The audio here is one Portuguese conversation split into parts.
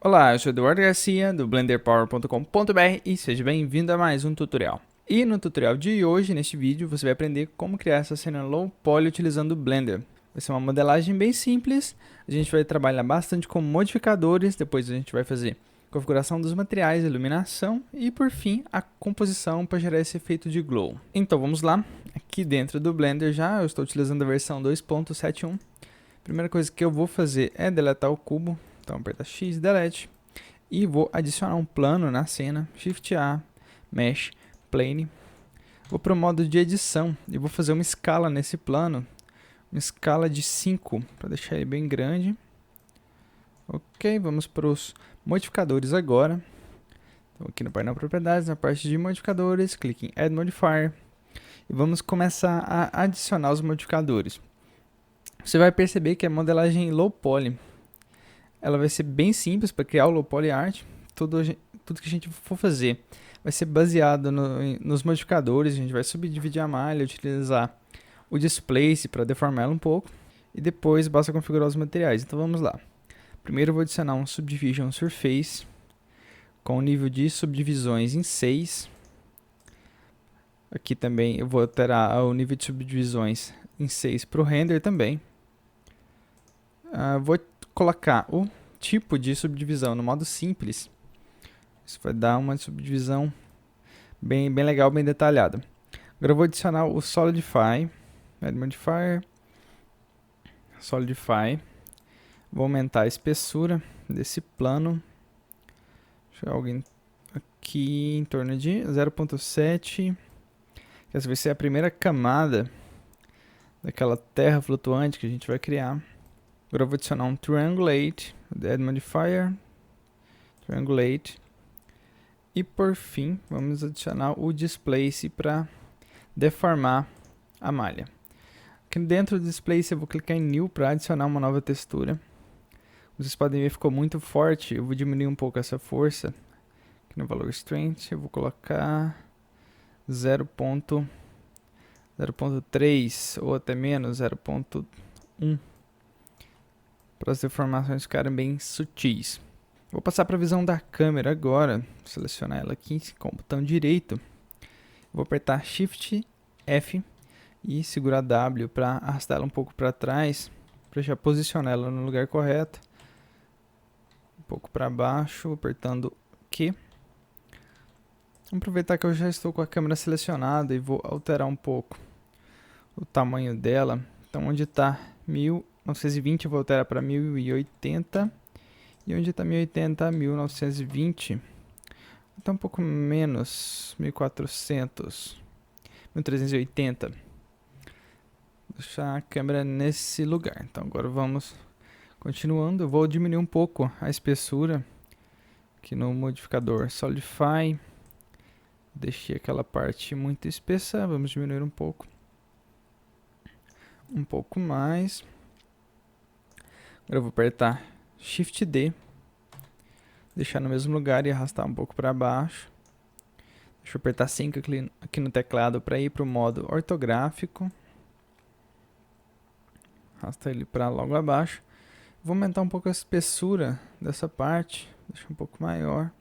Olá, eu sou Eduardo Garcia do blenderpower.com.br e seja bem-vindo a mais um tutorial. E no tutorial de hoje, neste vídeo, você vai aprender como criar essa cena low poly utilizando o Blender. Vai ser uma modelagem bem simples, a gente vai trabalhar bastante com modificadores, depois a gente vai fazer configuração dos materiais, iluminação e por fim a composição para gerar esse efeito de glow. Então vamos lá, aqui dentro do Blender já eu estou utilizando a versão 2.71. Primeira coisa que eu vou fazer é deletar o cubo. Então, aperta X, Delete, e vou adicionar um plano na cena, Shift A, Mesh, Plane. Vou para o modo de edição e vou fazer uma escala nesse plano, uma escala de 5, para deixar ele bem grande. Ok, vamos para os modificadores agora. Então, aqui no painel Propriedades, na parte de modificadores, clique em Add Modifier e vamos começar a adicionar os modificadores. Você vai perceber que a modelagem low poly ela vai ser bem simples para criar o low poly art. Tudo que a gente for fazer vai ser baseado nos modificadores. A gente vai subdividir a malha, utilizar o displace para deformar ela um pouco e depois basta configurar os materiais. Então vamos lá. Primeiro eu vou adicionar um Subdivision Surface com o nível de subdivisões em 6. Aqui também eu vou alterar o nível de subdivisões em 6 para o render também. Vou colocar o tipo de subdivisão no modo simples. Isso vai dar uma subdivisão bem legal, bem detalhada. Agora eu vou adicionar o Solidify, Add Modifier, Solidify. Vou aumentar a espessura desse plano. Deixa eu alguém aqui em torno de 0.7. Essa vai ser a primeira camada daquela terra flutuante que a gente vai criar. Agora eu vou adicionar um Triangulate, Add Modifier, Triangulate. E por fim, vamos adicionar o Displace para deformar a malha. Aqui dentro do Displace eu vou clicar em New para adicionar uma nova textura. Vocês podem ver que ficou muito forte, eu vou diminuir um pouco essa força. Aqui no valor Strength eu vou colocar 0.3 ou até menos 0.1. para as deformações ficarem bem sutis. Vou passar para a visão da câmera agora, selecionar ela aqui com o botão direito. Vou apertar Shift F e segurar W para arrastar ela um pouco para trás, para já posicionar ela no lugar correto. Um pouco para baixo, apertando Q. Vamos aproveitar que eu já estou com a câmera selecionada e vou alterar um pouco o tamanho dela. Então, onde está 1920 eu vou alterar para 1080 e onde está 1080 1920, então um pouco menos, 1400, 1380. Vou deixar a câmera nesse lugar. Então agora vamos continuando. Eu vou diminuir um pouco a espessura aqui no modificador Solidify. Deixei aquela parte muito espessa, vamos diminuir um pouco mais. Agora eu vou apertar Shift D, deixar no mesmo lugar e arrastar um pouco para baixo. Deixa eu apertar 5 aqui no teclado para ir para o modo ortográfico. Arrasta ele para logo abaixo. Vou aumentar um pouco a espessura dessa parte, deixar um pouco maior.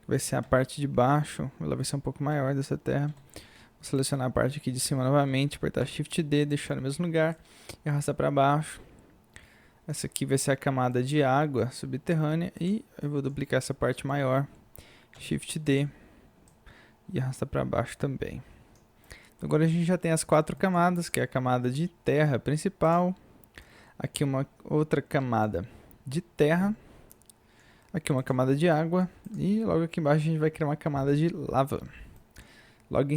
Vai ser a parte de baixo, ela vai ser um pouco maior dessa terra. Vou selecionar a parte aqui de cima novamente, apertar Shift D, deixar no mesmo lugar e arrastar para baixo. Essa aqui vai ser a camada de água subterrânea e eu vou duplicar essa parte maior, Shift D e arrastar para baixo também. Então, agora a gente já tem as 4 camadas, que é a camada de terra principal, aqui uma outra camada de terra, aqui uma camada de água e logo aqui embaixo a gente vai criar uma camada de lava. Logo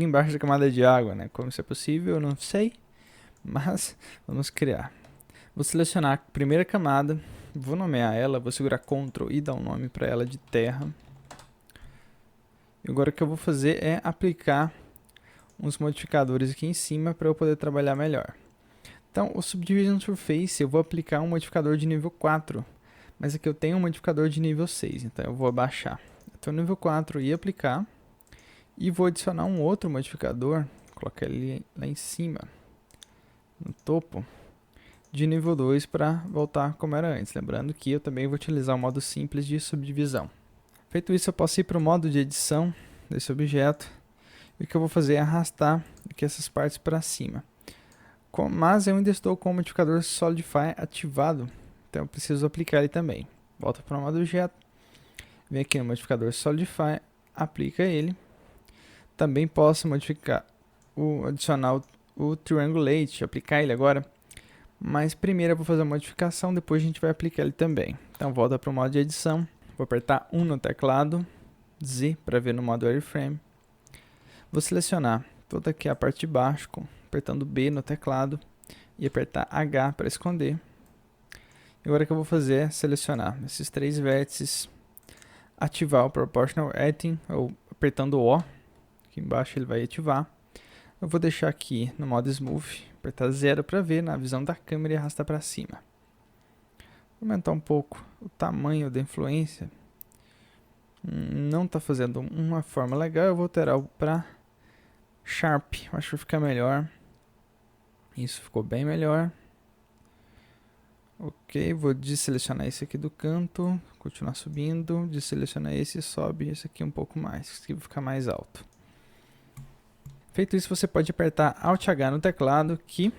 embaixo da camada de água, né? Como isso é possível, eu não sei, mas vamos criar. Vou selecionar a primeira camada, vou nomear ela, vou segurar Ctrl e dar um nome para ela de terra. E agora o que eu vou fazer é aplicar uns modificadores aqui em cima para eu poder trabalhar melhor. Então, o Subdivision Surface eu vou aplicar um modificador de nível 4, mas aqui eu tenho um modificador de nível 6, então eu vou abaixar. Então, nível 4 e aplicar. E vou adicionar um outro modificador, colocar ele lá em cima, no topo, de nível 2 para voltar como era antes. Lembrando que eu também vou utilizar o modo simples de subdivisão. Feito isso, eu posso ir para o modo de edição desse objeto. E o que eu vou fazer é arrastar aqui essas partes para cima. Mas eu ainda estou com o modificador Solidify ativado, então eu preciso aplicar ele também. Volta para o modo objeto, vem aqui no modificador Solidify, aplica ele. Também posso modificar, adicionar o Triangulate, aplicar ele agora. Mas primeiro eu vou fazer a modificação, depois a gente vai aplicar ele também. Então volta para o modo de edição, vou apertar 1 no teclado, Z para ver no modo Wireframe. Vou selecionar toda aqui a parte de baixo, apertando B no teclado e apertar H para esconder. E agora o que eu vou fazer é selecionar esses 3 vértices, ativar o Proportional Editing, ou apertando O, aqui embaixo ele vai ativar. Eu vou deixar aqui no modo Smooth, apertar 0 para ver na visão da câmera e arrastar para cima. Vou aumentar um pouco o tamanho da influência. Não está fazendo uma forma legal, eu vou alterar para Sharp, acho que vai ficar melhor. Isso ficou bem melhor. Ok, vou desselecionar esse aqui do canto, continuar subindo, desselecionar esse e sobe esse aqui um pouco mais, esse aqui vai ficar mais alto. Feito isso, você pode apertar Alt H no teclado, que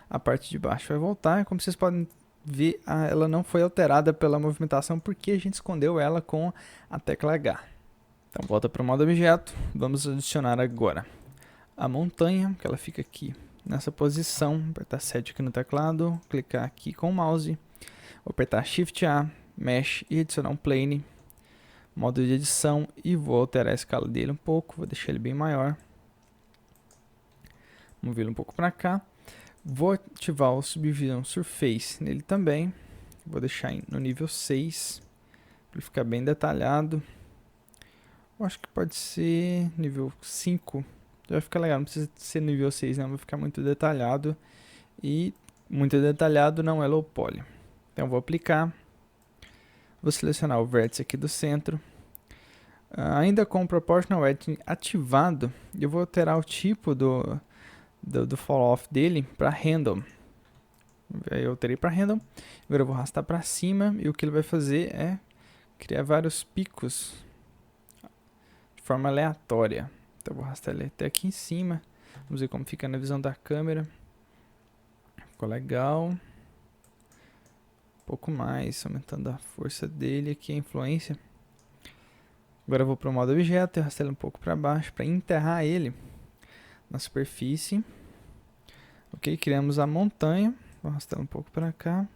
a parte de baixo vai voltar. Como vocês podem ver, ela não foi alterada pela movimentação, porque a gente escondeu ela com a tecla H. Então volta para o modo objeto, vamos adicionar agora a montanha, que ela fica aqui nessa posição, apertar 7 aqui no teclado, clicar aqui com o mouse, vou apertar Shift A, Mesh e adicionar um Plane, modo de edição, e vou alterar a escala dele um pouco, vou deixar ele bem maior, mover ele um pouco para cá, vou ativar o Subdivision Surface nele também, vou deixar no nível 6, para ele ficar bem detalhado, eu acho que pode ser nível 5, vai ficar legal, não precisa ser nível 6, não, vai ficar muito detalhado, e muito detalhado não é low poly. Então vou aplicar, vou selecionar o vértice aqui do centro, ainda com o Proportional Editing ativado, eu vou alterar o tipo do fall off dele para Random. Eu alterei para Random, agora eu vou arrastar para cima, e o que ele vai fazer é criar vários picos de forma aleatória. Então, vou arrastar ele até aqui em cima. Vamos ver como fica na visão da câmera. Ficou legal. Um pouco mais, aumentando a força dele aqui, a influência. Agora eu vou para o modo objeto e arrastar ele um pouco para baixo para enterrar ele na superfície. Ok, criamos a montanha. Vou arrastar um pouco para cá.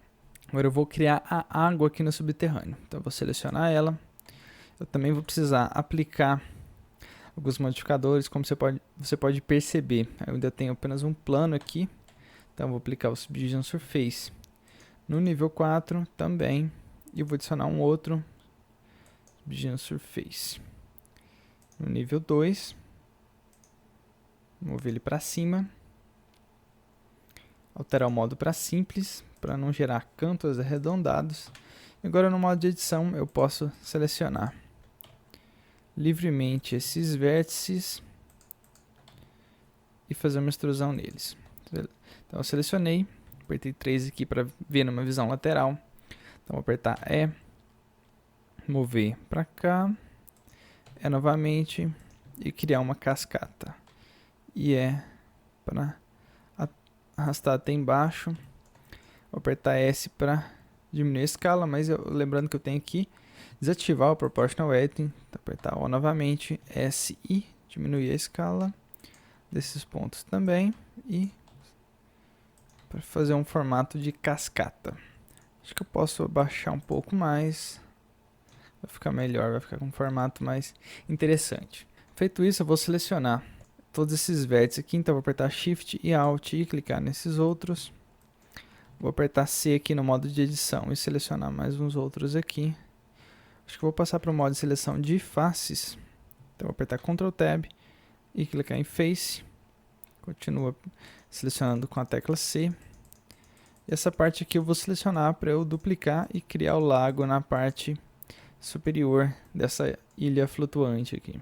Agora eu vou criar a água aqui no subterrâneo. Então eu vou selecionar ela. Eu também vou precisar aplicar alguns modificadores, como você pode perceber. Eu ainda tenho apenas um plano aqui, então vou aplicar o Subdivision Surface no nível 4 também, e vou adicionar um outro Subdivision Surface no nível 2, mover ele para cima, alterar o modo para simples, para não gerar cantos arredondados. Agora no modo de edição eu posso selecionar livremente esses vértices e fazer uma extrusão neles. Então eu selecionei, apertei 3 aqui para ver numa visão lateral. Então vou apertar E, mover para cá, E novamente e criar uma cascata. E é para arrastar até embaixo. Vou apertar S para diminuir a escala, mas lembrando que eu tenho aqui desativar o Proportional Editing, apertar O novamente, S e diminuir a escala desses pontos também, e para fazer um formato de cascata. Acho que eu posso abaixar um pouco mais, vai ficar melhor, vai ficar com um formato mais interessante. Feito isso, eu vou selecionar todos esses vértices aqui, então vou apertar Shift e Alt e clicar nesses outros. Vou apertar C aqui no modo de edição e selecionar mais uns outros aqui. Acho que vou passar para o modo de seleção de faces. Então vou apertar Ctrl Tab e clicar em Face. Continua selecionando com a tecla C. E essa parte aqui eu vou selecionar para eu duplicar e criar o lago na parte superior dessa ilha flutuante aqui.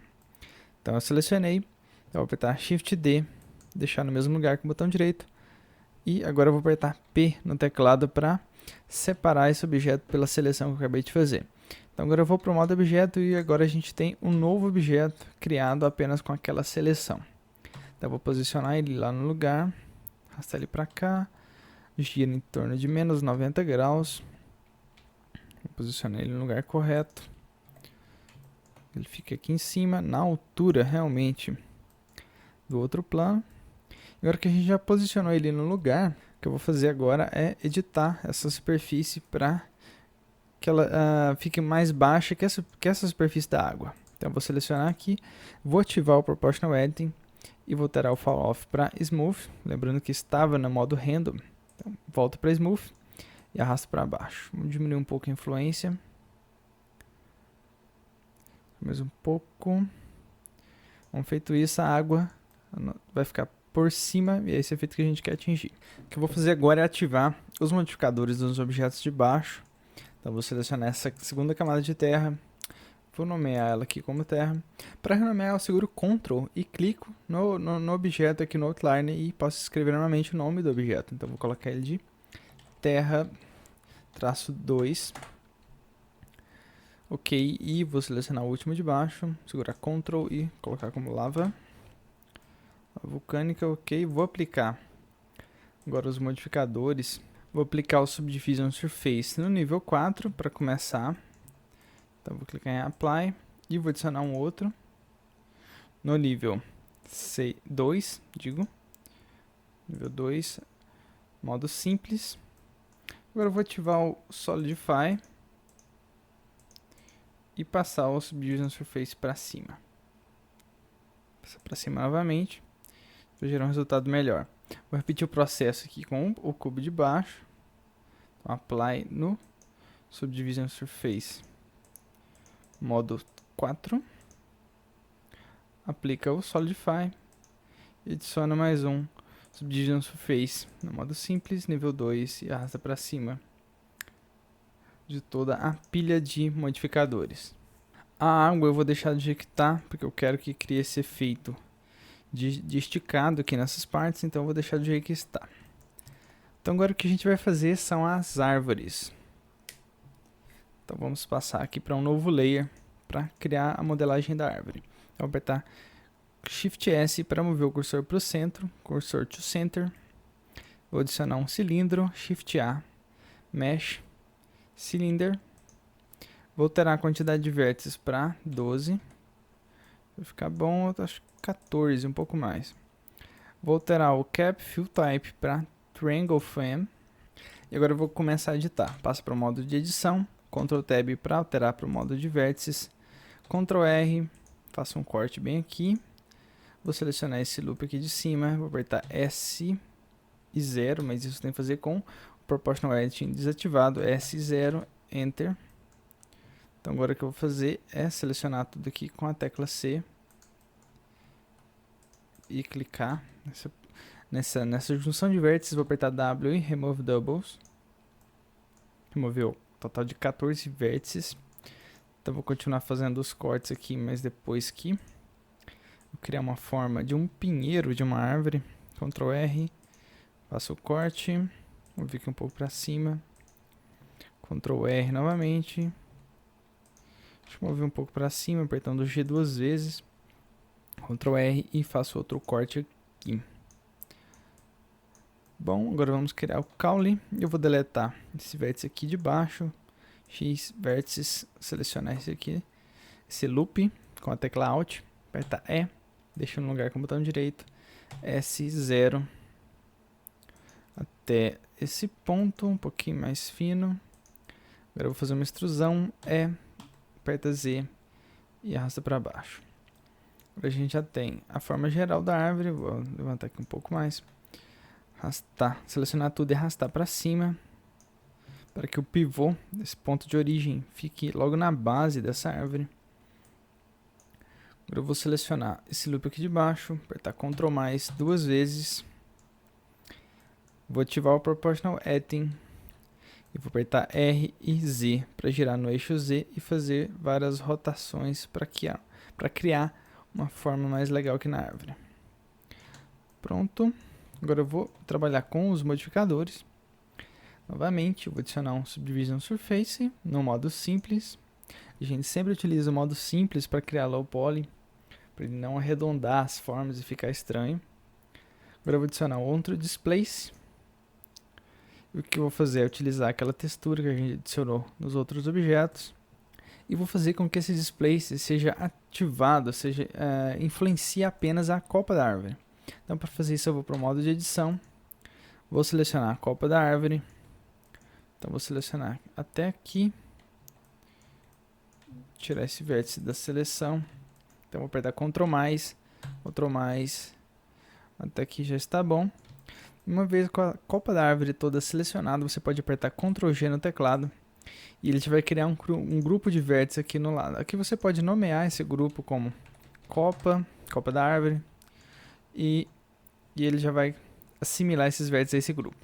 Então eu selecionei, então vou apertar Shift D, deixar no mesmo lugar com o botão direito, E agora eu vou apertar P no teclado para separar esse objeto pela seleção que eu acabei de fazer. Então agora eu vou para o modo objeto e agora a gente tem um novo objeto criado apenas com aquela seleção. Então eu vou posicionar ele lá no lugar, arrastar ele para cá, gira em torno de menos 90 graus. Vou posicionar ele no lugar correto. Ele fica aqui em cima, na altura realmente do outro plano. Agora que a gente já posicionou ele no lugar, o que eu vou fazer agora é editar essa superfície para que ela fique mais baixa que essa superfície da água. Então eu vou selecionar aqui, vou ativar o Proportional Editing e vou alterar o Fall Off para Smooth, lembrando que estava no modo Random. Então volto para Smooth e arrasto para baixo. Vamos diminuir um pouco a influência. Mais um pouco. Feito isso, a água vai ficar por cima e é esse efeito que a gente quer atingir. O que eu vou fazer agora é ativar os modificadores dos objetos de baixo. Então vou selecionar essa segunda camada de terra, vou nomear ela aqui como terra. Para renomear eu seguro Ctrl e clico no objeto aqui no Outline e posso escrever normalmente o nome do objeto. Então vou colocar ele de terra-2. Ok, e vou selecionar o último de baixo, segurar Ctrl e colocar como lava vulcânica. Ok, vou aplicar agora os modificadores. Vou aplicar o Subdivision Surface no nível 4 para começar. Então vou clicar em Apply e vou adicionar um outro no nível C2, nível 2, modo simples. Agora eu vou ativar o Solidify e passar o Subdivision Surface para cima. Passar para cima novamente, para gerar um resultado melhor. Vou repetir o processo aqui com o cubo de baixo. Então, Apply no Subdivision Surface, modo 4. Aplica o Solidify e adiciona mais um Subdivision Surface no modo simples, nível 2, e arrasta para cima de toda a pilha de modificadores. A água eu vou deixar do jeito que está, porque eu quero que crie esse efeito de esticado aqui nessas partes, então eu vou deixar do jeito que está. Então agora o que a gente vai fazer são as árvores. Então vamos passar aqui para um novo layer para criar a modelagem da árvore. Eu vou apertar Shift S para mover o cursor para o centro, cursor to center. Vou adicionar um cilindro, Shift A, Mesh, Cylinder. Vou alterar a quantidade de vértices para 12. Vai ficar bom, acho que 14, um pouco mais. Vou alterar o Cap Fill Type para Triangle Frame. E agora eu vou começar a editar. Passo para o modo de edição, Ctrl Tab para alterar para o modo de vértices, Ctrl R, faço um corte bem aqui. Vou selecionar esse loop aqui de cima, vou apertar S e 0, mas isso tem que fazer com o Proportional Editing desativado, S0, Enter. Então agora o que eu vou fazer é selecionar tudo aqui com a tecla C e clicar nessa junção de vértices. Vou apertar W e Remove Doubles. Removeu o total de 14 vértices. Então vou continuar fazendo os cortes aqui, mas depois que vou criar uma forma de um pinheiro de uma árvore. Ctrl R, faço o corte, vou vir aqui um pouco para cima. Ctrl R novamente. Deixa eu mover um pouco para cima, apertando G duas vezes. Ctrl R e faço outro corte aqui. Bom, agora vamos criar o caule. Eu vou deletar esse vértice aqui de baixo. X vértices, selecionar esse aqui, esse loop com a tecla Alt, apertar E, deixa no lugar com o botão direito, S0 até esse ponto, um pouquinho mais fino. Agora eu vou fazer uma extrusão, E, aperta Z e arrasta para baixo. Agora a gente já tem a forma geral da árvore. Vou levantar aqui um pouco mais, arrastar, selecionar tudo e arrastar para cima, para que o pivô desse ponto de origem fique logo na base dessa árvore. Agora eu vou selecionar esse loop aqui de baixo, apertar Ctrl mais duas vezes. Vou ativar o Proportional Editing e vou apertar R e Z para girar no eixo Z e fazer várias rotações para criar uma forma mais legal aqui na árvore. Pronto. Agora eu vou trabalhar com os modificadores. Novamente, eu vou adicionar um Subdivision Surface no modo simples. A gente sempre utiliza o modo simples para criar low poly, para ele não arredondar as formas e ficar estranho. Agora eu vou adicionar outro Displace. E o que eu vou fazer é utilizar aquela textura que a gente adicionou nos outros objetos. E vou fazer com que esse Displace seja ativado, ou seja, influencie apenas a copa da árvore. Então, para fazer isso, eu vou para o modo de edição. Vou selecionar a copa da árvore. Então, vou selecionar até aqui. Tirar esse vértice da seleção. Então, vou apertar Ctrl+, até aqui já está bom. Uma vez com a copa da árvore toda selecionada, você pode apertar Ctrl G no teclado. E ele vai criar um grupo de vértices aqui no lado. Aqui você pode nomear esse grupo como copa da árvore. E ele já vai assimilar esses vértices a esse grupo.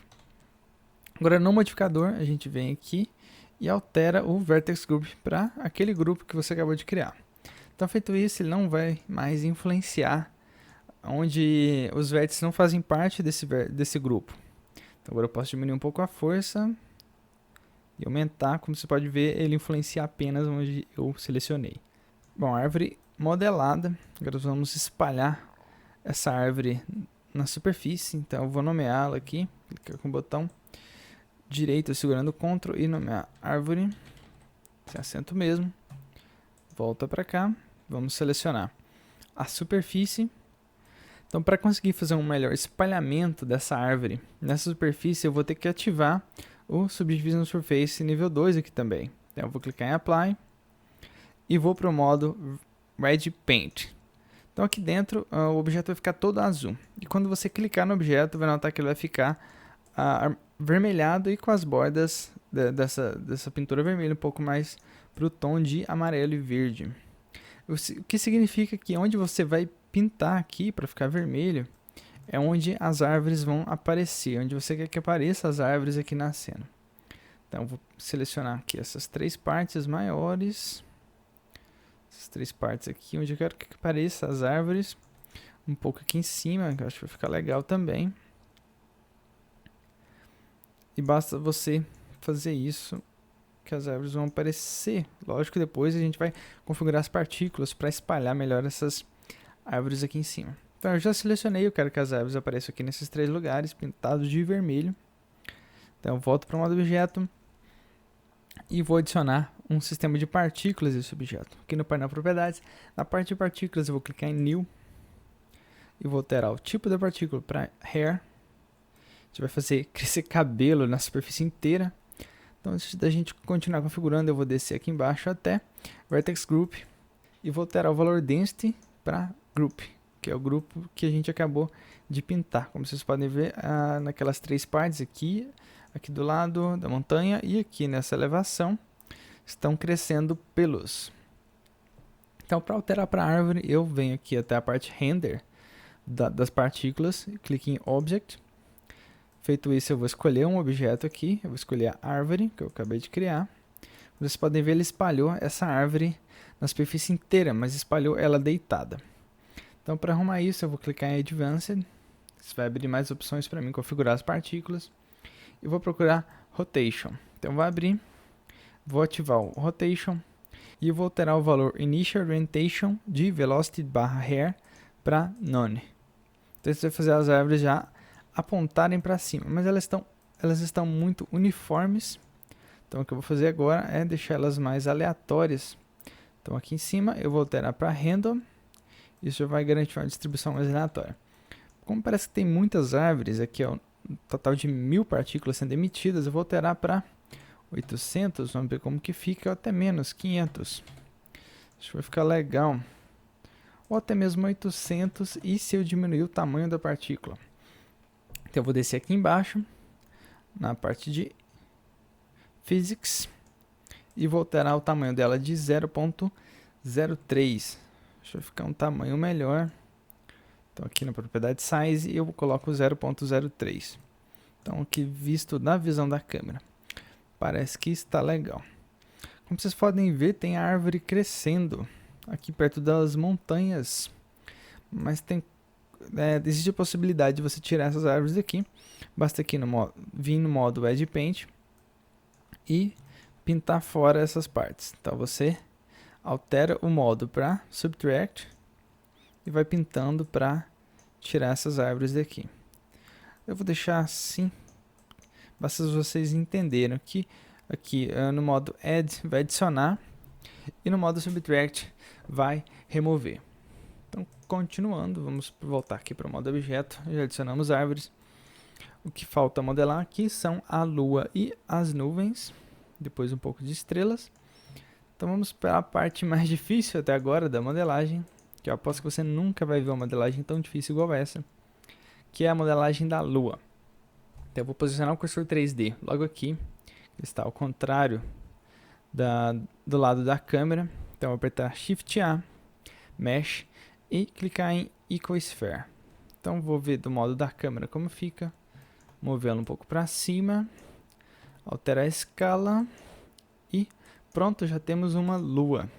Agora no modificador, a gente vem aqui e altera o Vertex Group para aquele grupo que você acabou de criar. Então, feito isso, ele não vai mais influenciar onde os vértices não fazem parte desse grupo. Então, agora eu posso diminuir um pouco a força e aumentar. Como você pode ver, ele influencia apenas onde eu selecionei. Bom, árvore modelada. Agora vamos espalhar essa árvore na superfície. Então, eu vou nomeá-la aqui. Clicar com o botão direito segurando Ctrl e nomear árvore. Sem acento mesmo. Volta para cá. Vamos selecionar a superfície. Então, para conseguir fazer um melhor espalhamento dessa árvore nessa superfície, eu vou ter que ativar o Subdivision Surface nível 2 aqui também. Então, eu vou clicar em Apply e vou para o modo Red Paint. Então, aqui dentro, o objeto vai ficar todo azul. E quando você clicar no objeto, vai notar que ele vai ficar avermelhado e com as bordas dessa pintura vermelha um pouco mais para o tom de amarelo e verde. O que significa que onde você vai pintar aqui para ficar vermelho é onde as árvores vão aparecer, onde você quer que apareça as árvores aqui na cena. Então, vou selecionar aqui essas três partes maiores, essas três partes aqui, onde eu quero que apareça as árvores, um pouco aqui em cima, que eu acho que vai ficar legal também. E basta você fazer isso, que as árvores vão aparecer. Lógico que depois a gente vai configurar as partículas para espalhar melhor essas árvores aqui em cima. Então eu já selecionei, eu quero que as árvores apareçam aqui nesses três lugares, pintados de vermelho. Então eu volto para o modo objeto e vou adicionar um sistema de partículas desse objeto. Aqui no painel propriedades, na parte de partículas eu vou clicar em New e vou alterar o tipo da partícula para Hair. A gente vai fazer crescer cabelo na superfície inteira. Então, antes da gente continuar configurando, eu vou descer aqui embaixo até Vertex Group e vou alterar o valor Density para Group, que é o grupo que a gente acabou de pintar. Como vocês podem ver, naquelas três partes aqui do lado da montanha e aqui nessa elevação, estão crescendo pelos. Então, para alterar para a árvore, eu venho aqui até a parte Render das partículas, clique em Object. Feito isso, eu vou escolher um objeto aqui, eu vou escolher a árvore que eu acabei de criar. Vocês podem ver, ele espalhou essa árvore na superfície inteira, mas espalhou ela deitada. Então, para arrumar isso, eu vou clicar em Advanced. Isso vai abrir mais opções para mim configurar as partículas. E vou procurar Rotation. Então, vou abrir, vou ativar o Rotation e vou alterar o valor Initial Orientation de Velocity barra Hair para None. Então, isso vai fazer as árvores já apontarem para cima, mas elas estão muito uniformes. Então, o que eu vou fazer agora é deixar elas mais aleatórias. Então, aqui em cima eu vou alterar para Random. Isso já vai garantir uma distribuição mais aleatória. Como parece que tem muitas árvores, aqui é um total de 1000 partículas sendo emitidas, eu vou alterar para 800, vamos ver como que fica, ou até menos, 500. Acho que vai ficar legal. Ou até mesmo 800, e se eu diminuir o tamanho da partícula. Então eu vou descer aqui embaixo, na parte de Physics, e vou alterar o tamanho dela de 0.03. Deixa eu ficar um tamanho melhor. Então aqui na propriedade Size eu coloco 0.03. Então aqui visto da visão da câmera. Parece que está legal. Como vocês podem ver, tem a árvore crescendo aqui perto das montanhas. Mas tem existe a possibilidade de você tirar essas árvores daqui. Basta aqui vir no modo Edge Paint e pintar fora essas partes. Então você altera o modo para Subtract e vai pintando para tirar essas árvores daqui. Eu vou deixar assim, basta vocês entenderem que aqui no modo Add vai adicionar e no modo Subtract vai remover. Então, continuando, vamos voltar aqui para o modo objeto, já adicionamos árvores. O que falta modelar aqui são a lua e as nuvens, depois um pouco de estrelas. Então vamos para a parte mais difícil até agora da modelagem, que eu aposto que você nunca vai ver uma modelagem tão difícil igual essa, que é a modelagem da lua. Então eu vou posicionar o cursor 3D logo aqui, que está ao contrário do lado da câmera. Então eu vou apertar Shift A, Mesh e clicar em Equal-Sphere. Então vou ver do modo da câmera como fica, movê-lo um pouco para cima, alterar a escala e pronto, já temos uma lua.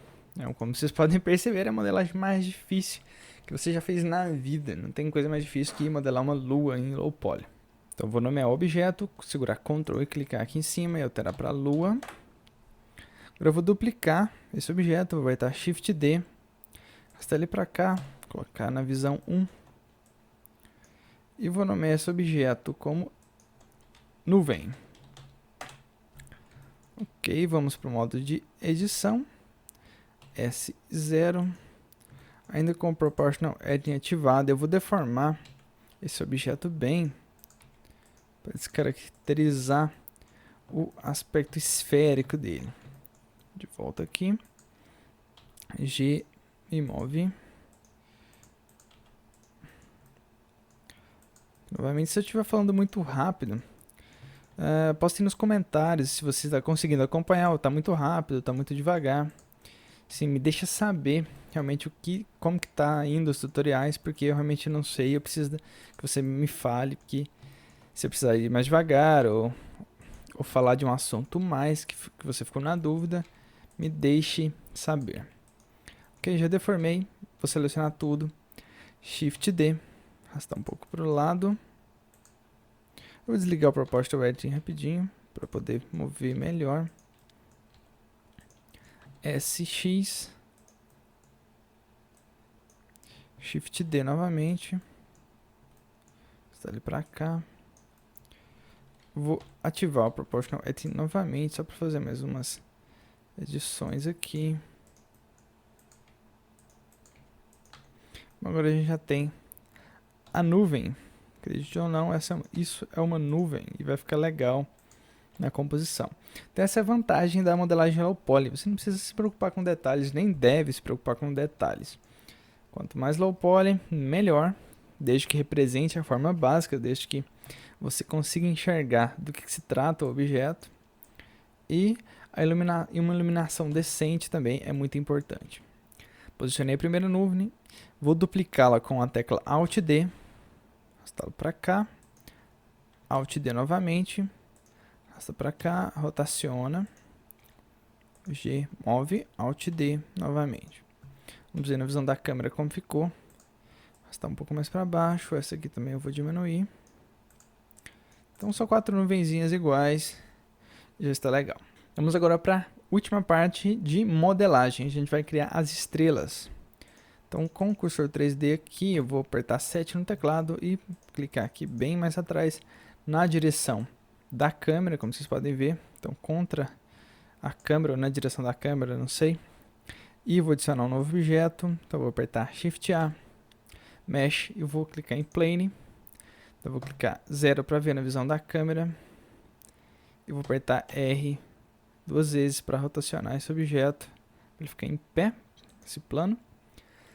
Como vocês podem perceber, é a modelagem mais difícil que você já fez na vida. Não tem coisa mais difícil que modelar uma lua em low poly. Então vou nomear o objeto, segurar Ctrl e clicar aqui em cima e alterar para lua. Agora eu vou duplicar esse objeto, vou apertar Shift D, arrastar ele para cá, colocar na visão 1. E vou nomear esse objeto como nuvem. Ok, vamos para o modo de edição. S0. Ainda com o Proportional Edging ativado, eu vou deformar esse objeto bem para descaracterizar o aspecto esférico dele. De volta aqui. G e move. Novamente, se eu estiver falando muito rápido, postem nos comentários se você está conseguindo acompanhar, ou está muito rápido, está muito devagar. Sim, me deixa saber realmente como que está indo os tutoriais, porque eu realmente não sei, eu preciso que você me fale, porque se eu precisar ir mais devagar, ou falar de um assunto mais que você ficou na dúvida, me deixe saber. Ok, já deformei, vou selecionar tudo, Shift D, arrastar um pouco para o lado. Eu vou desligar o Proportional Edging rapidinho, para poder mover melhor. SX, Shift D novamente, está ali para cá. Vou ativar o Proportional Edging novamente, só para fazer mais umas edições aqui. Agora a gente já tem a nuvem. Acredite ou não, isso é uma nuvem e vai ficar legal na composição. Então essa é a vantagem da modelagem low poly. Você não precisa se preocupar com detalhes, nem deve se preocupar com detalhes. Quanto mais low poly, melhor, desde que represente a forma básica, desde que você consiga enxergar do que se trata o objeto. E uma iluminação decente também é muito importante. Posicionei a primeira nuvem, vou duplicá-la com a tecla Alt D, arrastá-lo para cá, Alt D novamente, arrasta para cá, rotaciona, G, move, Alt D novamente. Vamos ver na visão da câmera como ficou. Arrastar um pouco mais para baixo, essa aqui também eu vou diminuir. Então são 4 nuvenzinhas iguais, já está legal. Vamos agora para a última parte de modelagem, a gente vai criar as estrelas. Então com o cursor 3D aqui, eu vou apertar 7 no teclado e clicar aqui bem mais atrás na direção da câmera, como vocês podem ver. Então contra a câmera ou na direção da câmera, não sei. E vou adicionar um novo objeto, então vou apertar Shift A, Mesh e vou clicar em Plane. Então vou clicar 0 para ver na visão da câmera. E vou apertar R 2 vezes para rotacionar esse objeto, para ele ficar em pé, esse plano.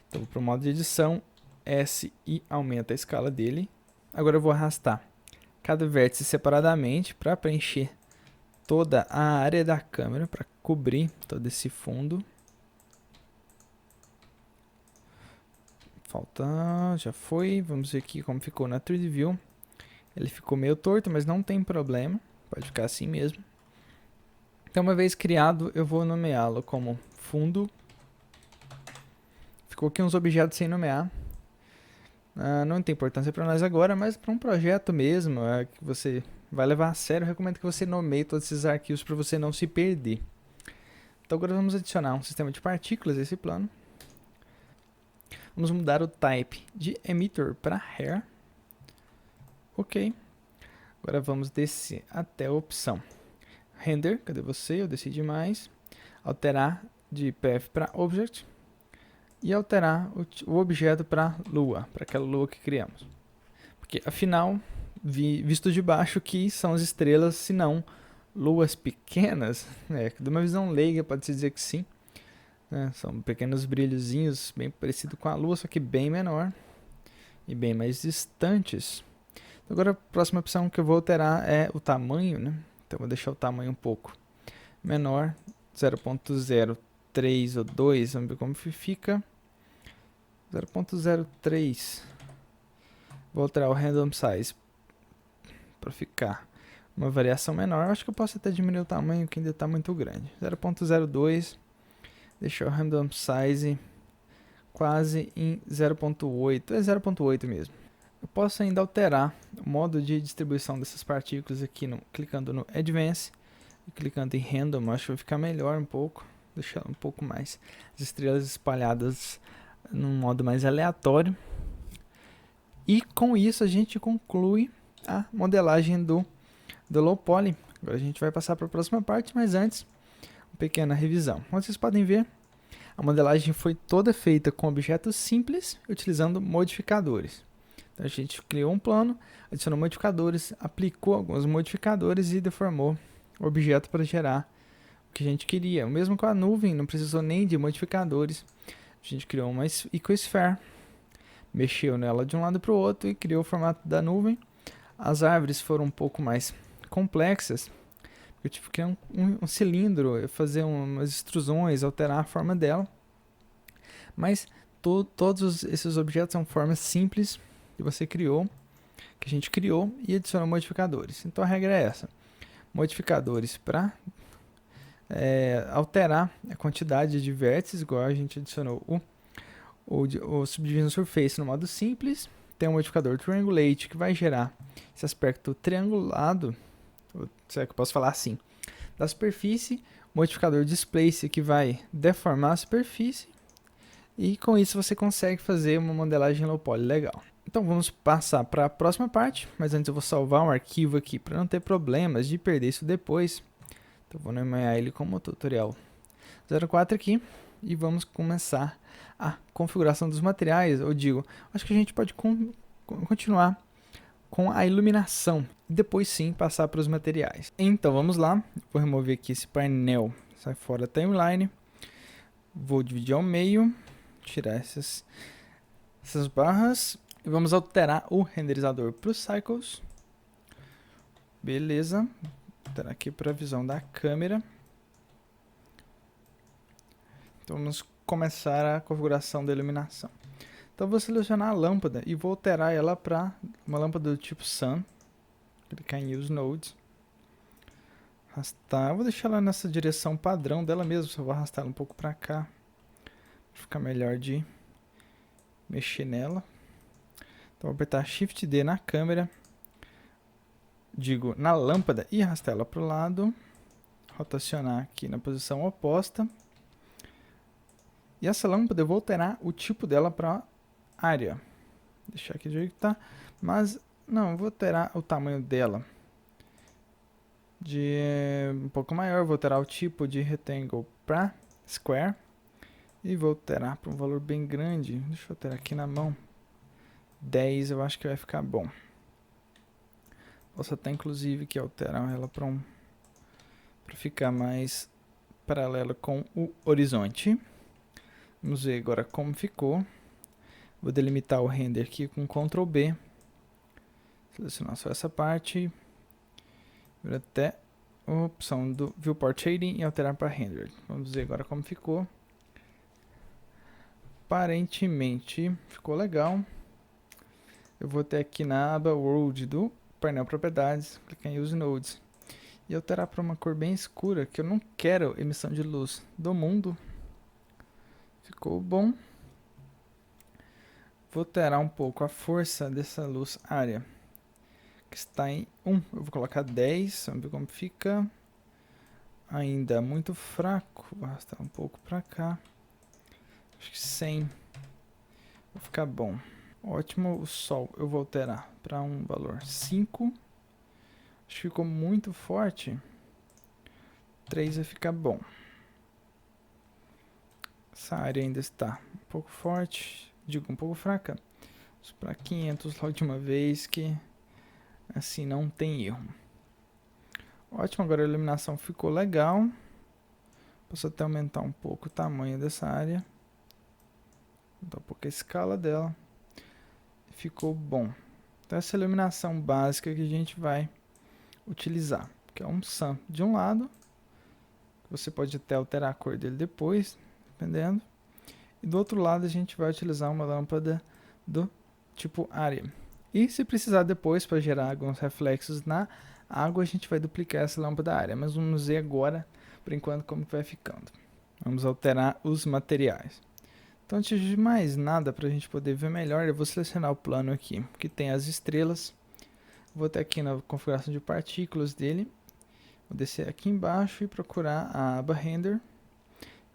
Então vou para o modo de edição, S e aumenta a escala dele. Agora eu vou arrastar cada vértice separadamente para preencher toda a área da câmera, para cobrir todo esse fundo. Já foi, vamos ver aqui como ficou na 3D View. Ele ficou meio torto, mas não tem problema, pode ficar assim mesmo. Então uma vez criado, eu vou nomeá-lo como fundo. Ficou aqui uns objetos sem nomear. Não tem importância para nós agora, mas para um projeto mesmo, que você vai levar a sério, eu recomendo que você nomeie todos esses arquivos para você não se perder. Então agora vamos adicionar um sistema de partículas a esse plano. Vamos mudar o type de emitter para hair. Ok. Agora vamos descer até a opção render. Cadê você? Eu desci demais. Alterar de path para object. E alterar o objeto para lua, para aquela lua que criamos. Porque afinal, visto de baixo, que são as estrelas, se não luas pequenas, de uma visão leiga pode-se dizer que sim. São pequenos brilhozinhos, bem parecido com a lua, só que bem menor e bem mais distantes. Agora a próxima opção que eu vou alterar é o tamanho, Então vou deixar o tamanho um pouco menor, 0.03 ou 2, vamos ver como fica. 0.03. Vou alterar o random size para ficar uma variação menor. Acho que eu posso até diminuir o tamanho, que ainda está muito grande. 0.02. Deixar o random size quase em 0.8. É 0.8 mesmo. Eu posso ainda alterar o modo de distribuição dessas partículas aqui, clicando no Advance e clicando em Random. Acho que vai ficar melhor um pouco. Deixar um pouco mais as estrelas espalhadas num modo mais aleatório. E com isso a gente conclui a modelagem do low poly. Agora a gente vai passar para a próxima parte, mas antes, uma pequena revisão. Como vocês podem ver, a modelagem foi toda feita com objetos simples, utilizando modificadores. Então a gente criou um plano, adicionou modificadores, aplicou alguns modificadores e deformou o objeto para gerar o que a gente queria. O mesmo com a nuvem, não precisou nem de modificadores. A gente criou uma icosphere, mexeu nela de um lado para o outro e criou o formato da nuvem. As árvores foram um pouco mais complexas. Eu tive que criar um cilindro, fazer umas extrusões, alterar a forma dela. Mas todos esses objetos são formas simples que você criou, que a gente criou e adicionou modificadores. Então a regra é essa: modificadores para alterar a quantidade de vértices, igual a gente adicionou o Subdivision Surface no modo simples. Tem um modificador Triangulate que vai gerar esse aspecto triangulado, será que eu posso falar assim, da superfície. Modificador Displace que vai deformar a superfície. E com isso você consegue fazer uma modelagem low poly legal. Então vamos passar para a próxima parte, mas antes eu vou salvar um arquivo aqui para não ter problemas de perder isso depois. Então vou nomear ele como tutorial 04 aqui e vamos começar a configuração dos materiais. Eu digo, acho que a gente pode continuar com a iluminação e depois sim passar para os materiais. Então vamos lá, vou remover aqui esse painel, sai fora a timeline, vou dividir ao meio, tirar essas barras e vamos alterar o renderizador para os cycles. Beleza, alterar aqui para a visão da câmera. Então vamos começar a configuração da iluminação. Então vou selecionar a lâmpada e vou alterar ela para uma lâmpada do tipo Sun. Clicar em Use Nodes. Arrastar, eu vou deixar ela nessa direção padrão dela mesmo, só vou arrastar ela um pouco para cá. Para ficar melhor de mexer nela. Então vou apertar Shift D na câmera. Digo, na lâmpada e arrastar ela para o lado. Rotacionar aqui na posição oposta. E essa lâmpada eu vou alterar o tipo dela para área. Deixar aqui do jeito que tá. Mas, não, eu vou alterar o tamanho dela. De um pouco maior, vou alterar o tipo de rectangle para square. E vou alterar para um valor bem grande. Deixa eu alterar aqui na mão. 10 eu acho que vai ficar bom. Posso até inclusive que alterar ela para ficar mais paralelo com o horizonte. Vamos ver agora como ficou. Vou delimitar o render aqui com Ctrl B. Selecionar só essa parte. Vir até a opção do Viewport Shading e alterar para Render. Vamos ver agora como ficou. Aparentemente ficou legal. Eu vou até aqui na aba World do painel Propriedades, clicar em Use Nodes e alterar para uma cor bem escura, que eu não quero emissão de luz do mundo. Ficou bom. vou alterar um pouco a força dessa luz área, que está em 1. Eu vou colocar 10, vamos ver como fica. Ainda muito fraco, vou arrastar um pouco para cá. Acho que 100 vai ficar bom. Ótimo, o sol eu vou alterar para um valor 5. Acho que ficou muito forte. 3 vai ficar bom. Essa área ainda está um pouco forte, digo um pouco fraca. Para 500 logo de uma vez, que assim não tem erro. Ótimo, agora a iluminação ficou legal. Posso até aumentar um pouco o tamanho dessa área. Aumentar um pouco a escala dela. Ficou bom. Então essa é a iluminação básica que a gente vai utilizar, que é um sun de um lado. Você pode até alterar a cor dele depois, dependendo. E do outro lado a gente vai utilizar uma lâmpada do tipo área. E se precisar depois para gerar alguns reflexos na água, a gente vai duplicar essa lâmpada área. Mas vamos ver agora, por enquanto, como vai ficando. Vamos alterar os materiais. Então, antes de mais nada, para a gente poder ver melhor, eu vou selecionar o plano aqui, que tem as estrelas. Vou até aqui na configuração de partículas dele. Vou descer aqui embaixo e procurar a aba Render.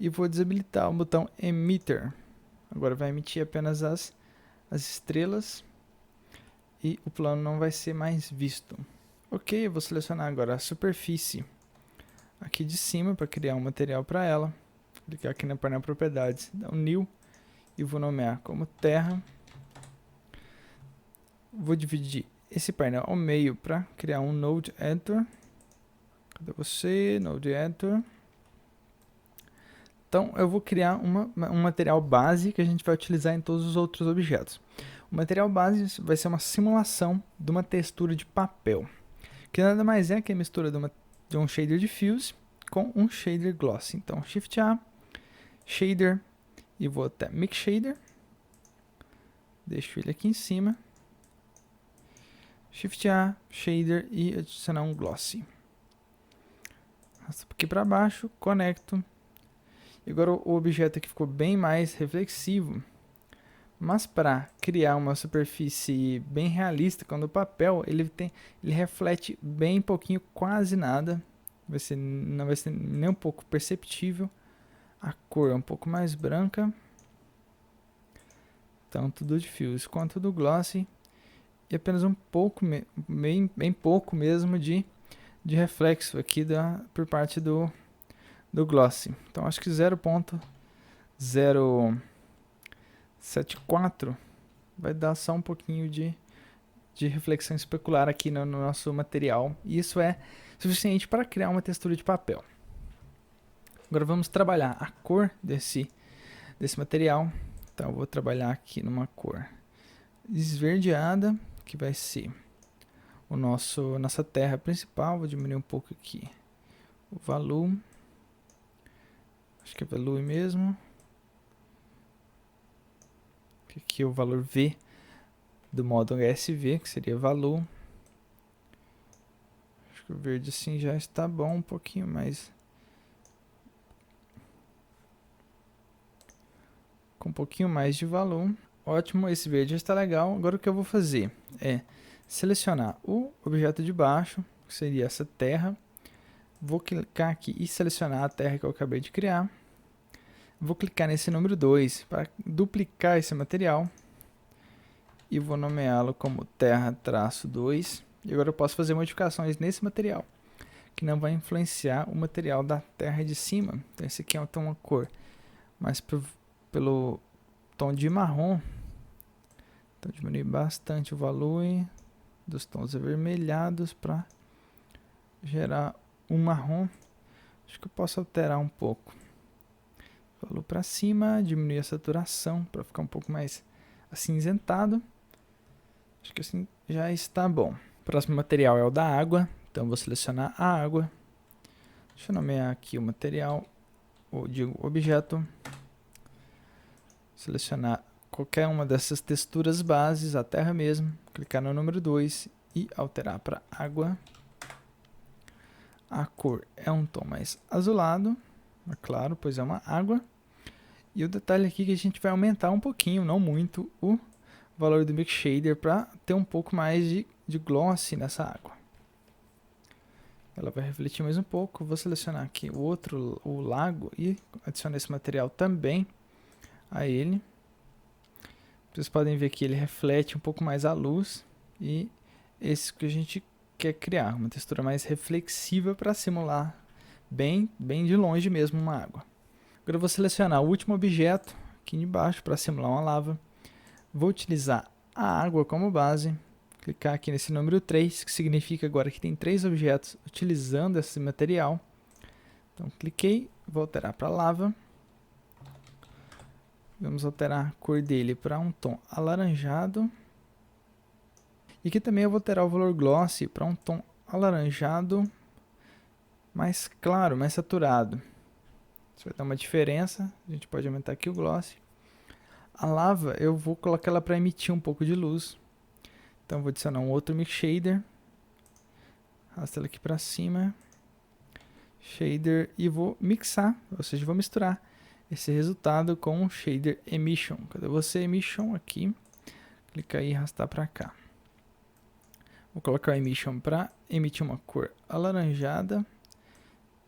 E vou desabilitar o botão Emitter. Agora vai emitir apenas as estrelas. E o plano não vai ser mais visto. Ok, eu vou selecionar agora a superfície aqui de cima para criar um material para ela. Clicar aqui na painel propriedades, dar um New e vou nomear como terra. Vou dividir esse painel ao meio para criar um Node Editor. Cadê você? Node Editor. Então eu vou criar um material base que a gente vai utilizar em todos os outros objetos. O material base vai ser uma simulação de uma textura de papel, que nada mais é que a mistura de um shader diffuse com um shader gloss. Então Shift A, shader, e vou até Mix Shader, deixo ele aqui em cima, Shift A, shader e adicionar um glossy. Arrasto aqui para baixo, conecto. E agora o objeto aqui ficou bem mais reflexivo. Mas para criar uma superfície bem realista, quando o papel ele reflete bem pouquinho, quase nada, não vai ser nem um pouco perceptível. A cor é um pouco mais branca, tanto do diffuse quanto do glossy, e apenas um pouco, bem pouco mesmo de reflexo aqui por parte do glossy. Então acho que 0.074 vai dar só um pouquinho de reflexão especular aqui no nosso material. E isso é suficiente para criar uma textura de papel. Agora vamos trabalhar a cor desse material. Então eu vou trabalhar aqui numa cor esverdeada, que vai ser nossa terra principal. Vou diminuir um pouco aqui o valor. Acho que é value mesmo. Aqui é o valor V do modo HSV, que seria value. Acho que o verde assim já está bom, um pouquinho mais. Com um pouquinho mais de valor. Ótimo, esse verde já está legal. Agora o que eu vou fazer é selecionar o objeto de baixo, que seria essa terra. Vou clicar aqui e selecionar a terra que eu acabei de criar. Vou clicar nesse número 2 para duplicar esse material. E vou nomeá-lo como terra-2. E agora eu posso fazer modificações nesse material, que não vai influenciar o material da terra de cima. Então esse aqui é uma cor mais pelo tom de marrom. Então diminuir bastante o valor dos tons avermelhados para gerar um marrom. Acho que eu posso alterar um pouco. Valor para cima, diminuir a saturação para ficar um pouco mais acinzentado. Acho que assim já está bom. O próximo material é o da água. Então vou selecionar a água. Deixa eu nomear aqui o material, ou digo objeto. Selecionar qualquer uma dessas texturas bases, a terra mesmo. Clicar no número 2 e alterar para água. A cor é um tom mais azulado, é claro, pois é uma água. E o detalhe aqui é que a gente vai aumentar um pouquinho, não muito, o valor do Mix Shader para ter um pouco mais de gloss nessa água. Ela vai refletir mais um pouco. Vou selecionar aqui o lago e adicionar esse material também a ele. Vocês podem ver que ele reflete um pouco mais a luz e esse que a gente quer criar, uma textura mais reflexiva para simular bem de longe mesmo uma água. Agora eu vou selecionar o último objeto aqui embaixo para simular uma lava. Vou utilizar a água como base, clicar aqui nesse número 3, que significa agora que tem 3 objetos utilizando esse material. Então cliquei, vou alterar para lava. Vamos alterar a cor dele para um tom alaranjado. E aqui também eu vou alterar o valor gloss para um tom alaranjado mais claro, mais saturado. Isso vai dar uma diferença. A gente pode aumentar aqui o gloss. A lava eu vou colocar ela para emitir um pouco de luz. Então eu vou adicionar um outro Mix Shader. Arrasta ela aqui para cima. Shader e vou mixar, ou seja, vou misturar esse resultado com o Shader Emission. Cadê você? Emission aqui. Clica aí e arrastar para cá. Vou colocar o Emission para emitir uma cor alaranjada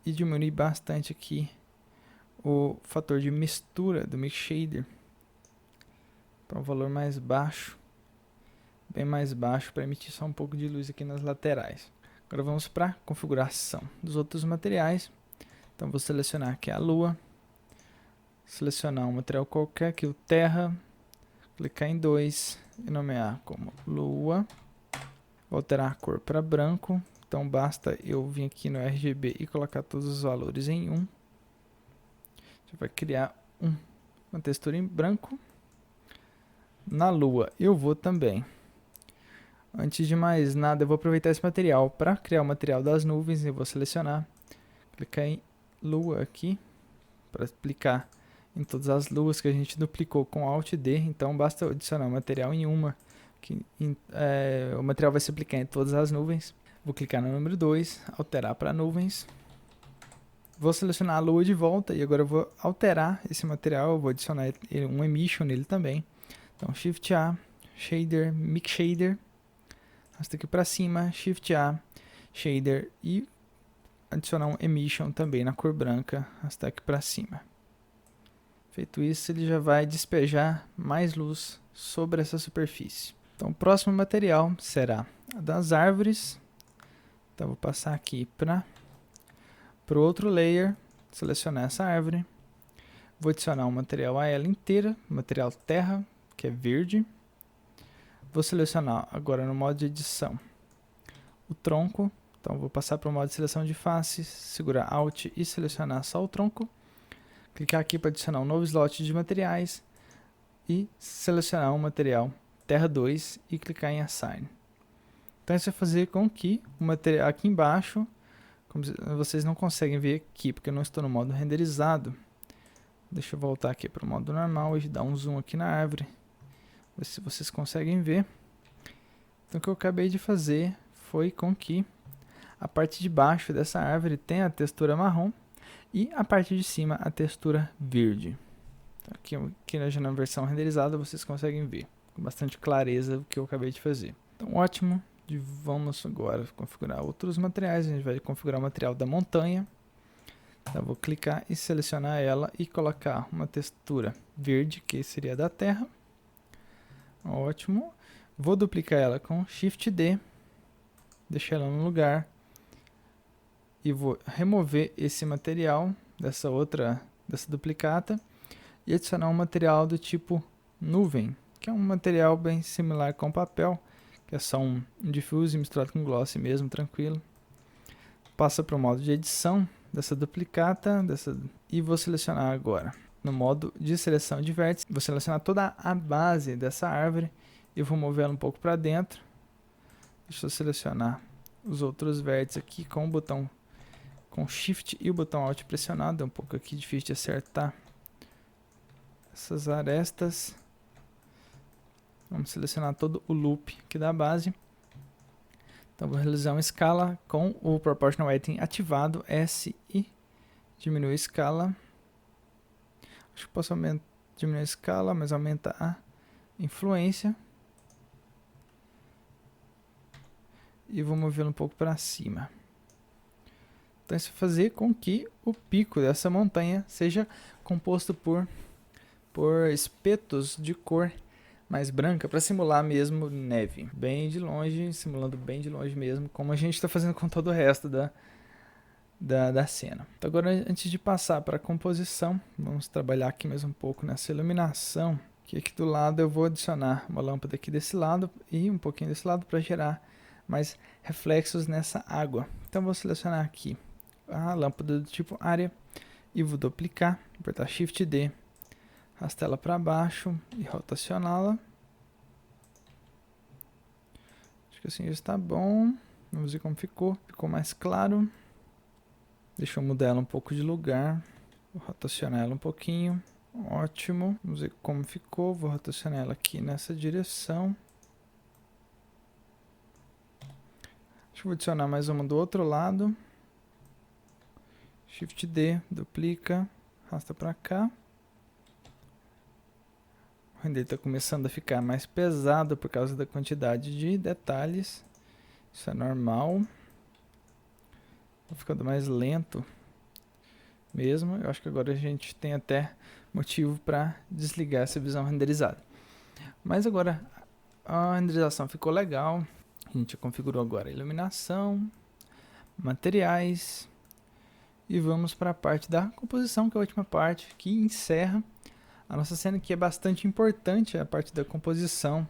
e diminuir bastante aqui o fator de mistura do Mix Shader para um valor mais baixo, bem mais baixo, para emitir só um pouco de luz aqui nas laterais. Agora vamos para a configuração dos outros materiais. Então vou selecionar aqui a lua, selecionar um material qualquer, aqui o terra, clicar em 2 e nomear como lua. Vou alterar a cor para branco, então basta eu vir aqui no RGB e colocar todos os valores em 1. Você vai criar uma textura em branco. Na lua eu vou também, antes de mais nada, eu vou aproveitar esse material para criar o material das nuvens. Eu vou selecionar, clicar em lua aqui, para aplicar em todas as luas que a gente duplicou com Alt D. Então basta adicionar o material em uma, o material vai se aplicar em todas as nuvens. Vou clicar no número 2, alterar para nuvens. Vou selecionar a lua de volta e agora eu vou alterar esse material. Eu vou adicionar um Emission nele também. Então Shift A, Shader, Mix Shader. Arrasta aqui para cima, Shift A, Shader e adicionar um Emission também na cor branca. Arrastar aqui para cima. Feito isso, ele já vai despejar mais luz sobre essa superfície. Então o próximo material será a das árvores. Então vou passar aqui para o outro layer, selecionar essa árvore. Vou adicionar um material a ela inteira, material terra, que é verde. Vou selecionar agora no modo de edição o tronco. Então vou passar para o modo de seleção de face, segurar Alt e selecionar só o tronco. Clicar aqui para adicionar um novo slot de materiais e selecionar um material terra 2 e clicar em Assign. Então isso vai fazer com que o material aqui embaixo, como vocês não conseguem ver aqui porque eu não estou no modo renderizado. Deixa eu voltar aqui para o modo normal e dar um zoom aqui na árvore. Ver se vocês conseguem ver. Então o que eu acabei de fazer foi com que a parte de baixo dessa árvore tenha a textura marrom e a parte de cima a textura verde. Então, aqui na versão renderizada vocês conseguem ver com bastante clareza o que eu acabei de fazer. Então ótimo. Vamos agora configurar outros materiais. A gente vai configurar o material da montanha. Então vou clicar e selecionar ela e colocar uma textura verde, que seria da terra. Ótimo. Vou duplicar ela com Shift D, deixar ela no lugar e vou remover esse material dessa duplicata e adicionar um material do tipo nuvem, que é um material bem similar com papel, que é só um diffuse misturado com gloss mesmo, tranquilo. Passa para o modo de edição dessa duplicata e vou selecionar agora no modo de seleção de vértices. Vou selecionar toda a base dessa árvore e vou mover ela um pouco para dentro. Deixa eu selecionar os outros vértices aqui com o botão com Shift e o botão Alt pressionado. É um pouco aqui difícil de acertar essas arestas. Vamos selecionar todo o loop aqui da base. Então vou realizar uma escala com o Proportional Editing ativado, S, e diminuir a escala. Acho que posso diminuir a escala, mas aumenta a influência. e vou movê-lo um pouco para cima. Então isso vai fazer com que o pico dessa montanha seja composto por espetos de cor mais branca, para simular mesmo neve. Bem de longe, simulando bem de longe mesmo, como a gente está fazendo com todo o resto da cena. Então agora, antes de passar para a composição, vamos trabalhar aqui mais um pouco nessa iluminação, que aqui do lado eu vou adicionar uma lâmpada aqui desse lado e um pouquinho desse lado para gerar mais reflexos nessa água. Então vou selecionar aqui a lâmpada do tipo área e vou duplicar, apertar Shift D, arrastar ela para baixo e rotacioná-la. Acho que assim já está bom. Vamos ver como ficou. Ficou mais claro. Deixa eu mudar ela um pouco de lugar. Vou rotacionar ela um pouquinho. Ótimo. Vamos ver como ficou. Vou rotacionar ela aqui nessa direção. Acho que vou adicionar mais uma do outro lado. Shift D, duplica, arrasta para cá. O render está começando a ficar mais pesado por causa da quantidade de detalhes. Isso é normal. Tá ficando mais lento mesmo. Eu acho que agora a gente tem até motivo para desligar essa visão renderizada. Mas agora a renderização ficou legal. A gente configurou agora a iluminação, materiais. E vamos para a parte da composição, que é a última parte, que encerra a nossa cena, que é bastante importante, a parte da composição,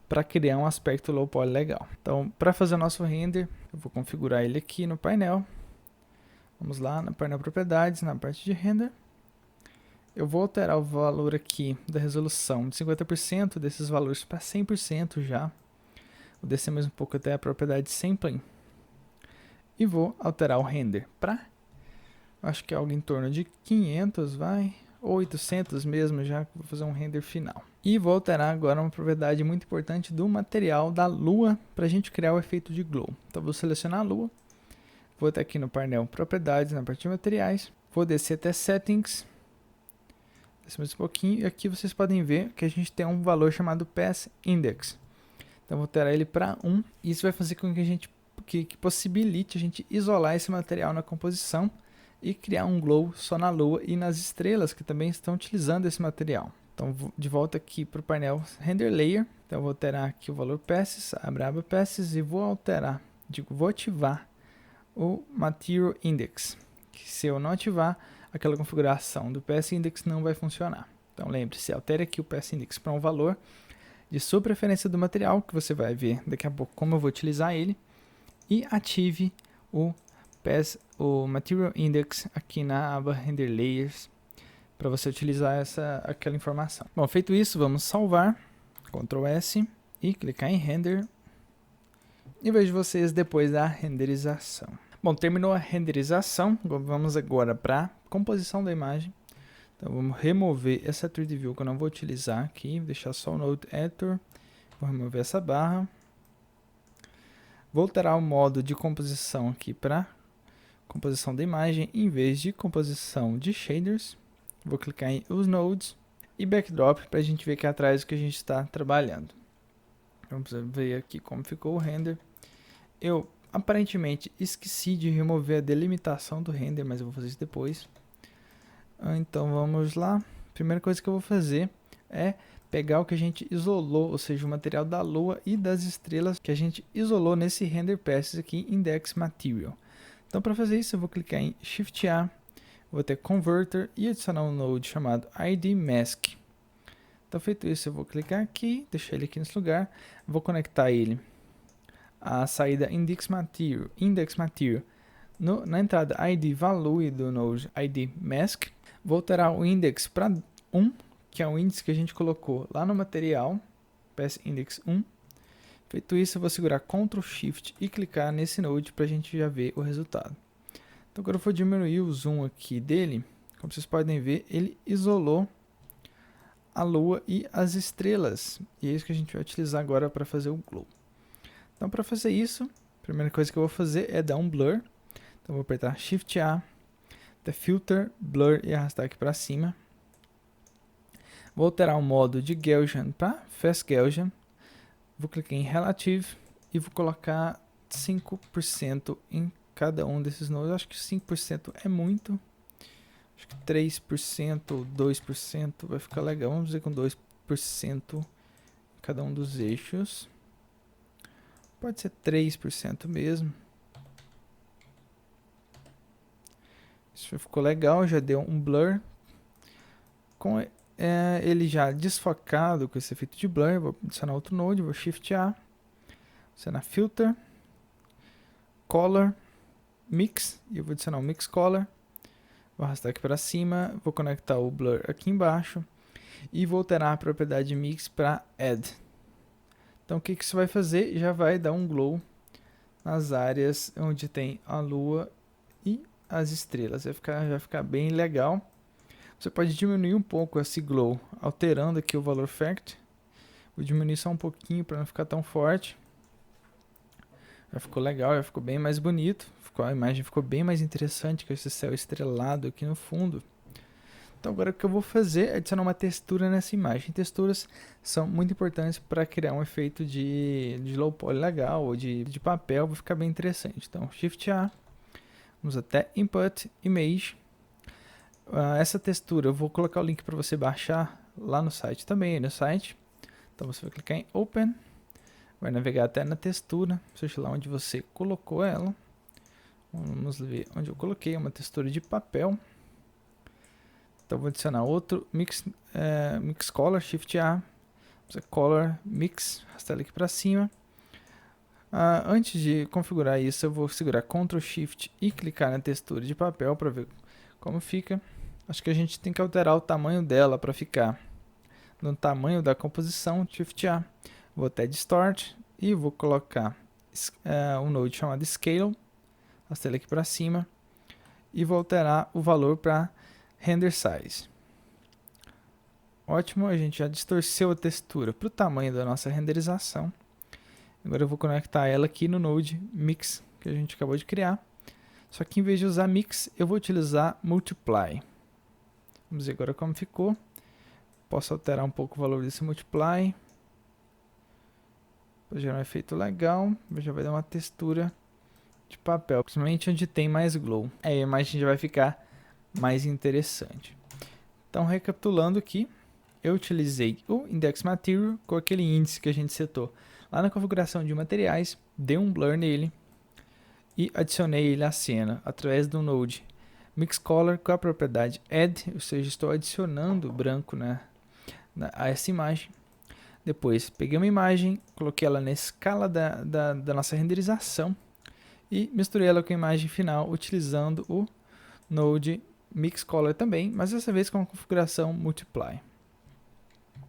para criar um aspecto low poly legal. Então, para fazer o nosso render, eu vou configurar ele aqui no painel. Vamos lá, no painel propriedades, na parte de render. Eu vou alterar o valor aqui da resolução de 50% desses valores para 100% já. Vou descer mais um pouco até a propriedade sampling. E vou alterar o render para... acho que é algo em torno de 500, ou 800 mesmo, já vou fazer um render final. E vou alterar agora uma propriedade muito importante do material da lua, para a gente criar o efeito de glow. Então vou selecionar a lua, vou até aqui no painel propriedades, na parte de materiais, vou descer até settings, descer mais um pouquinho, e aqui vocês podem ver que a gente tem um valor chamado Pass Index. Então vou alterar ele para 1, e isso vai fazer com que a gente que possibilite a gente isolar esse material na composição e criar um glow só na lua e nas estrelas que também estão utilizando esse material. Então, de volta aqui para o painel Render Layer. Então, vou alterar aqui o valor Passes, abrir aba Passes e vou alterar, vou ativar o Material Index. Que se eu não ativar, aquela configuração do Pass Index não vai funcionar. Então, lembre-se, altere aqui o Pass Index para um valor de sua preferência do material, que você vai ver daqui a pouco como eu vou utilizar ele, e ative o Material Index aqui na aba Render Layers para você utilizar aquela informação. Bom, feito isso, vamos salvar, Ctrl S e clicar em Render e vejo vocês depois da renderização. Bom, terminou a renderização, vamos agora para a composição da imagem. Então vamos remover essa 3D View que eu não vou utilizar aqui, vou deixar só o Node Editor, vou remover essa barra. Vou alterar o modo de composição aqui para composição da imagem em vez de composição de shaders. Vou clicar em os nodes e backdrop para a gente ver aqui atrás o que a gente está trabalhando. Vamos ver aqui como ficou o render. Eu aparentemente esqueci de remover a delimitação do render, mas eu vou fazer isso depois. Então vamos lá. Primeira coisa que eu vou fazer é pegar o que a gente isolou, ou seja, o material da lua e das estrelas que a gente isolou nesse render passes aqui, Index Material. Então, para fazer isso, eu vou clicar em Shift A, vou ter Converter e adicionar um node chamado ID Mask. Então, feito isso, eu vou clicar aqui, deixar ele aqui nesse lugar, vou conectar ele à saída Index Material na entrada ID Value do node ID Mask. Vou alterar o index para 1, que é o índice que a gente colocou lá no material, Pass Index 1. Feito isso, eu vou segurar Ctrl Shift e clicar nesse node para a gente já ver o resultado. Então agora eu vou diminuir o zoom aqui dele. Como vocês podem ver, ele isolou a lua e as estrelas. E é isso que a gente vai utilizar agora para fazer o glow. Então para fazer isso, a primeira coisa que eu vou fazer é dar um blur. Então eu vou apertar Shift A, até Filter, Blur e arrastar aqui para cima. Vou alterar o modo de Gaussian para Fast Gaussian. Vou clicar em Relative e vou colocar 5% em cada um desses nodes. Eu acho que 5% é muito. Acho que 3% ou 2% vai ficar legal. Vamos dizer com 2% em cada um dos eixos. Pode ser 3% mesmo. Isso já ficou legal, já deu um blur. Com ele já desfocado com esse efeito de blur, vou adicionar outro node, vou Shift A, adicionar Filter, Color, Mix, e eu vou adicionar um Mix Color. Vou arrastar aqui para cima, vou conectar o blur aqui embaixo e vou alterar a propriedade Mix para Add. Então o que isso vai fazer? Já vai dar um glow nas áreas onde tem a lua e as estrelas. Vai ficar bem legal. Você pode diminuir um pouco esse glow, alterando aqui o valor fact. Vou diminuir só um pouquinho para não ficar tão forte. Já ficou legal, já ficou bem mais bonito. A imagem ficou bem mais interessante com esse céu estrelado aqui no fundo. Então agora o que eu vou fazer é adicionar uma textura nessa imagem. Texturas são muito importantes para criar um efeito de low poly legal ou de papel, vai ficar bem interessante. Então Shift A, vamos até Input, Image. Essa textura eu vou colocar o link para você baixar lá no site também, no site. Então você vai clicar em Open, vai navegar até na textura, seja lá onde você colocou ela. Vamos ver onde eu coloquei uma textura de papel. Então vou adicionar outro Mix Color, Shift A, Color, Mix, arrastar ele aqui para cima. Antes de configurar isso, eu vou segurar Ctrl Shift e clicar na textura de papel para ver como fica. Acho que a gente tem que alterar o tamanho dela para ficar no tamanho da composição. Shift A, vou até Distort e vou colocar um node chamado Scale, arrastar ele aqui para cima e vou alterar o valor para Render Size. Ótimo, a gente já distorceu a textura para o tamanho da nossa renderização. Agora eu vou conectar ela aqui no node Mix que a gente acabou de criar. Só que em vez de usar Mix, eu vou utilizar Multiply. Vamos ver agora como ficou. Posso alterar um pouco o valor desse Multiply para gerar um efeito legal. Já vai dar uma textura de papel, principalmente onde tem mais glow. Aí a imagem já vai ficar mais interessante. Então, recapitulando aqui, eu utilizei o Index Material com aquele índice que a gente setou lá na configuração de materiais, dei um blur nele e adicionei ele à cena através do node Mix Color com a propriedade Add, ou seja, estou adicionando branco a essa imagem. Depois peguei uma imagem, coloquei ela na escala da nossa renderização e misturei ela com a imagem final utilizando o node Mix Color também, mas dessa vez com a configuração Multiply.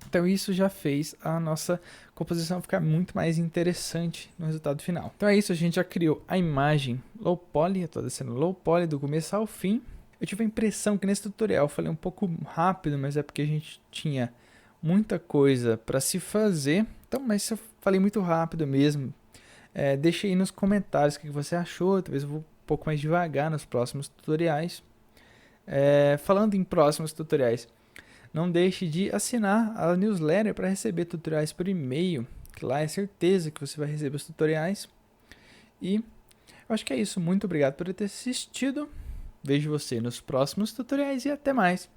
Então isso já fez a nossa composição ficar muito mais interessante no resultado final. Então é isso, a gente já criou a imagem low poly, eu estou descendo low poly do começo ao fim. Eu tive a impressão que nesse tutorial eu falei um pouco rápido, mas é porque a gente tinha muita coisa para se fazer. Então, mas eu falei muito rápido mesmo. Deixe aí nos comentários o que você achou, talvez eu vou um pouco mais devagar nos próximos tutoriais. Falando em próximos tutoriais, não deixe de assinar a newsletter para receber tutoriais por e-mail, que lá é certeza que você vai receber os tutoriais. E eu acho que é isso. Muito obrigado por ter assistido. Vejo você nos próximos tutoriais e até mais.